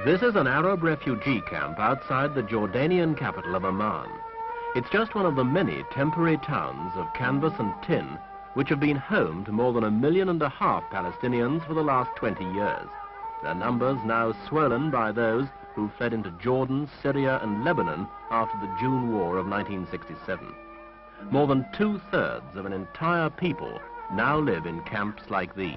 This is an Arab refugee camp outside the Jordanian capital of Amman. It's just one of the many temporary towns of canvas and tin which have been home to more than 1.5 million Palestinians for the last 20 years. Their numbers now swollen by those who fled into Jordan, Syria and Lebanon after the June War of 1967. More than 2/3 of an entire people now live in camps like these.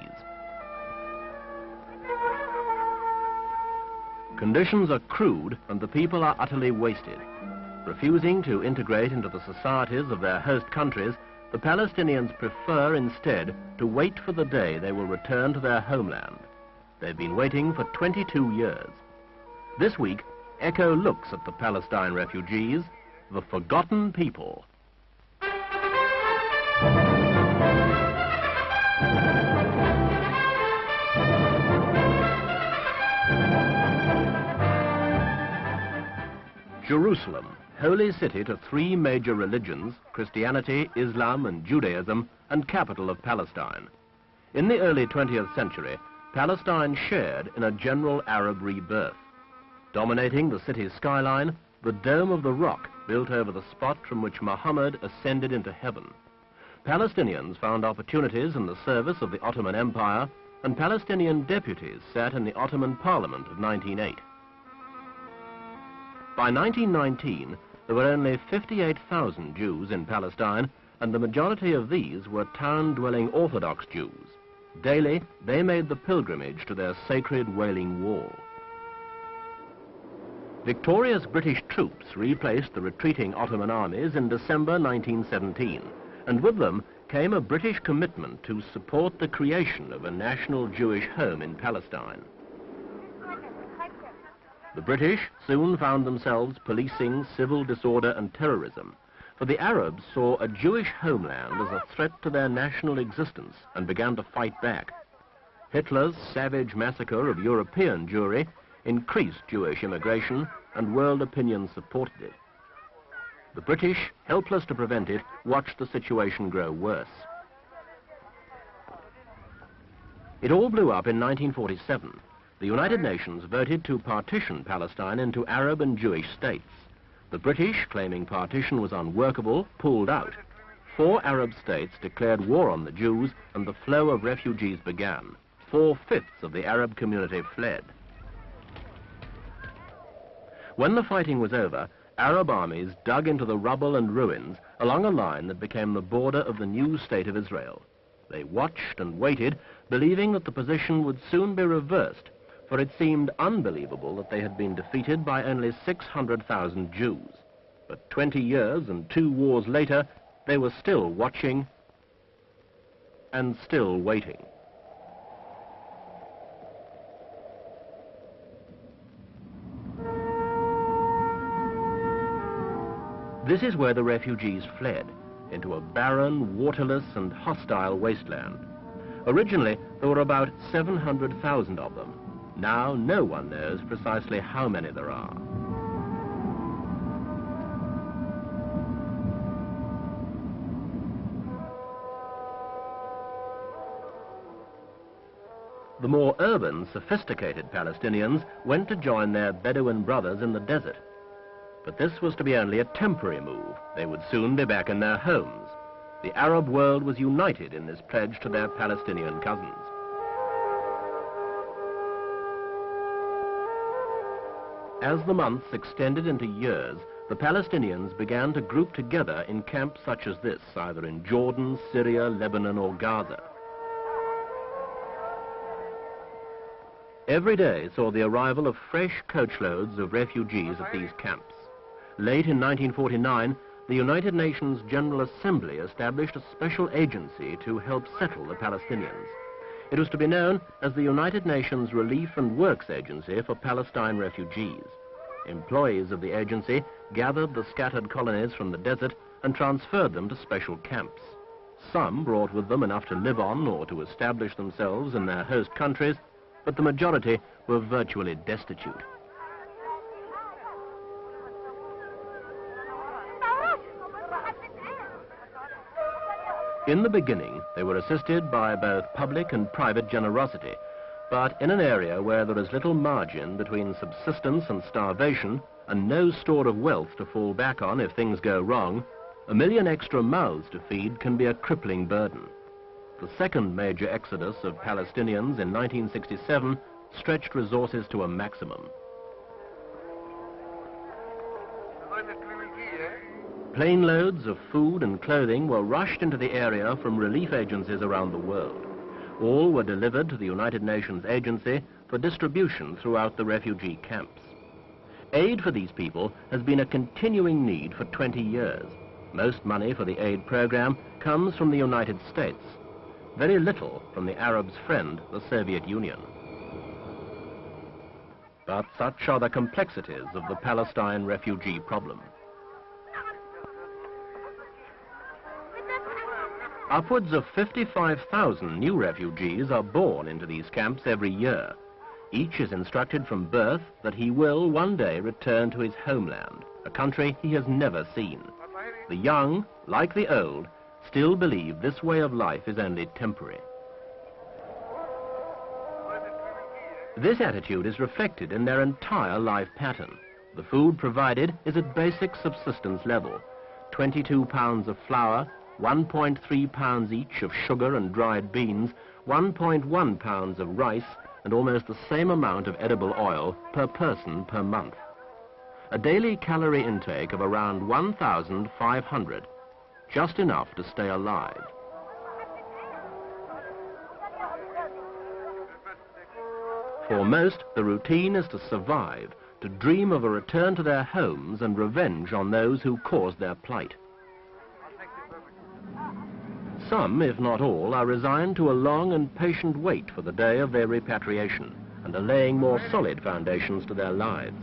Conditions are crude and the people are utterly wasted. Refusing to integrate into the societies of their host countries, the Palestinians prefer instead to wait for the day they will return to their homeland. They've been waiting for 22 years. This week, Echo looks at the Palestine refugees, the forgotten people. Jerusalem, holy city to 3 major religions, Christianity, Islam and Judaism, and capital of Palestine. In the early 20th century, Palestine shared in a general Arab rebirth. Dominating the city's skyline, the Dome of the Rock built over the spot from which Muhammad ascended into heaven. Palestinians found opportunities in the service of the Ottoman Empire, and Palestinian deputies sat in the Ottoman Parliament of 1908. By 1919, there were only 58,000 Jews in Palestine, and the majority of these were town-dwelling Orthodox Jews. Daily, they made the pilgrimage to their sacred Wailing Wall. Victorious British troops replaced the retreating Ottoman armies in December 1917, and with them came a British commitment to support the creation of a national Jewish home in Palestine. The British soon found themselves policing civil disorder and terrorism, for the Arabs saw a Jewish homeland as a threat to their national existence and began to fight back. Hitler's savage massacre of European Jewry increased Jewish immigration, and world opinion supported it. The British, helpless to prevent it, watched the situation grow worse. It all blew up in 1947. The United Nations voted to partition Palestine into Arab and Jewish states. The British, claiming partition was unworkable, pulled out. 4 Arab states declared war on the Jews, and the flow of refugees began. 4/5 of the Arab community fled. When the fighting was over, Arab armies dug into the rubble and ruins along a line that became the border of the new state of Israel. They watched and waited, believing that the position would soon be reversed, for it seemed unbelievable that they had been defeated by only 600,000 Jews. But 20 years and 2 wars later, they were still watching and still waiting. This is where the refugees fled, into a barren, waterless and hostile wasteland. Originally, there were about 700,000 of them. Now, no one knows precisely how many there are. The more urban, sophisticated Palestinians went to join their Bedouin brothers in the desert. But this was to be only a temporary move. They would soon be back in their homes. The Arab world was united in this pledge to their Palestinian cousins. As the months extended into years, the Palestinians began to group together in camps such as this, either in Jordan, Syria, Lebanon or Gaza. Every day saw the arrival of fresh coachloads of refugees at these camps. Late in 1949, the United Nations General Assembly established a special agency to help settle the Palestinians. It was to be known as the United Nations Relief and Works Agency for Palestine Refugees. Employees of the agency gathered the scattered colonies from the desert and transferred them to special camps. Some brought with them enough to live on or to establish themselves in their host countries, but the majority were virtually destitute. In the beginning, they were assisted by both public and private generosity, But in an area where there is little margin between subsistence and starvation, and no store of wealth to fall back on if things go wrong, 1 million extra mouths to feed can be a crippling burden. The second major exodus of Palestinians in 1967 stretched resources to a maximum. Plane loads of food and clothing were rushed into the area from relief agencies around the world. All were delivered to the United Nations Agency for distribution throughout the refugee camps. Aid for these people has been a continuing need for 20 years. Most money for the aid program comes from the United States. Very little from the Arabs' friend, the Soviet Union. But such are the complexities of the Palestine refugee problem. Upwards of 55,000 new refugees are born into these camps every year. Each is instructed from birth that he will one day return to his homeland, a country he has never seen. The young, like the old, still believe this way of life is only temporary. This attitude is reflected in their entire life pattern. The food provided is at basic subsistence level. 22 pounds of flour, 1.3 pounds each of sugar and dried beans, 1.1 pounds of rice, and almost the same amount of edible oil per person per month. A daily calorie intake of around 1,500, just enough to stay alive. For most, the routine is to survive, to dream of a return to their homes and revenge on those who caused their plight. Some, if not all, are resigned to a long and patient wait for the day of their repatriation and are laying more solid foundations to their lives.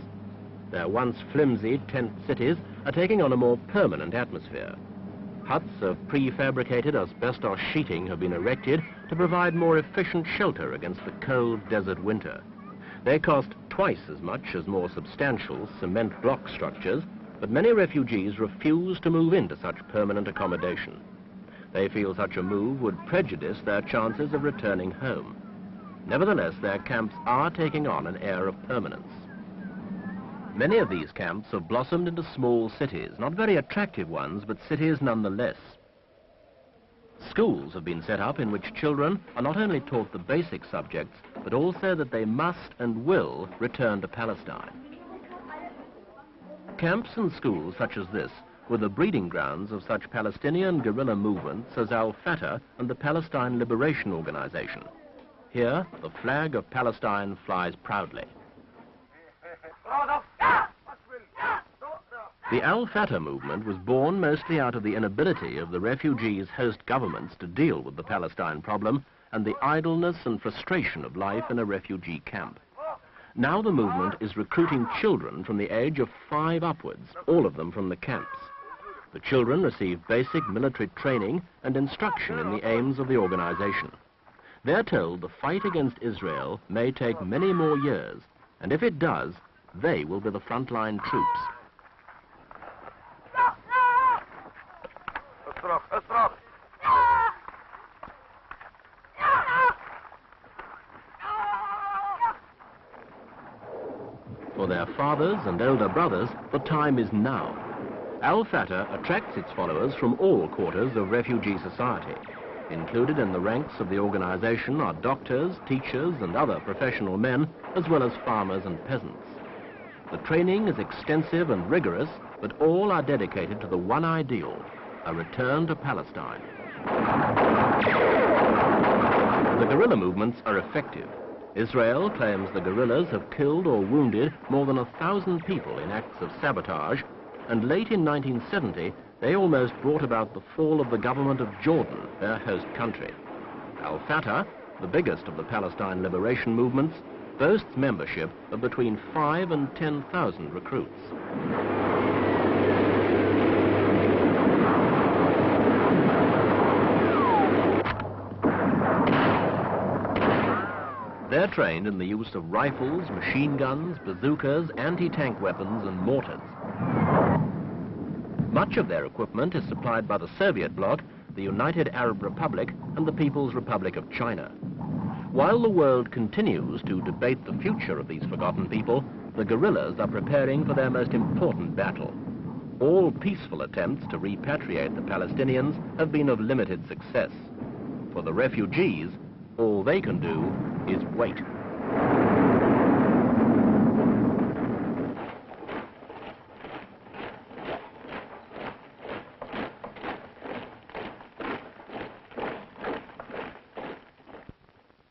Their once flimsy tent cities are taking on a more permanent atmosphere. Huts of prefabricated asbestos sheeting have been erected to provide more efficient shelter against the cold desert winter. They cost twice as much as more substantial cement block structures, but many refugees refuse to move into such permanent accommodation. They feel such a move would prejudice their chances of returning home. Nevertheless, their camps are taking on an air of permanence. Many of these camps have blossomed into small cities, not very attractive ones, but cities nonetheless. Schools have been set up in which children are not only taught the basic subjects, but also that they must and will return to Palestine. Camps and schools such as this were the breeding grounds of such Palestinian guerrilla movements as Al-Fatah and the Palestine Liberation Organization. Here, the flag of Palestine flies proudly. The Al-Fatah movement was born mostly out of the inability of the refugees' host governments to deal with the Palestine problem and the idleness and frustration of life in a refugee camp. Now the movement is recruiting children from the age of 5 upwards, all of them from the camps. The children receive basic military training and instruction in the aims of the organization. They're told the fight against Israel may take many more years, and if it does, they will be the frontline troops. For their fathers and elder brothers, the time is now. Al-Fatah attracts its followers from all quarters of refugee society. Included in the ranks of the organization are doctors, teachers, and other professional men, as well as farmers and peasants. The training is extensive and rigorous, but all are dedicated to the one ideal, a return to Palestine. The guerrilla movements are effective. Israel claims the guerrillas have killed or wounded more than 1,000 people in acts of sabotage, and late in 1970, they almost brought about the fall of the government of Jordan, their host country. Al-Fatah, the biggest of the Palestine liberation movements, boasts membership of between 5,000 and 10,000 recruits. They're trained in the use of rifles, machine guns, bazookas, anti-tank weapons, and mortars. Much of their equipment is supplied by the Soviet bloc, the United Arab Republic, and the People's Republic of China. While the world continues to debate the future of these forgotten people, the guerrillas are preparing for their most important battle. All peaceful attempts to repatriate the Palestinians have been of limited success. For the refugees, all they can do is wait.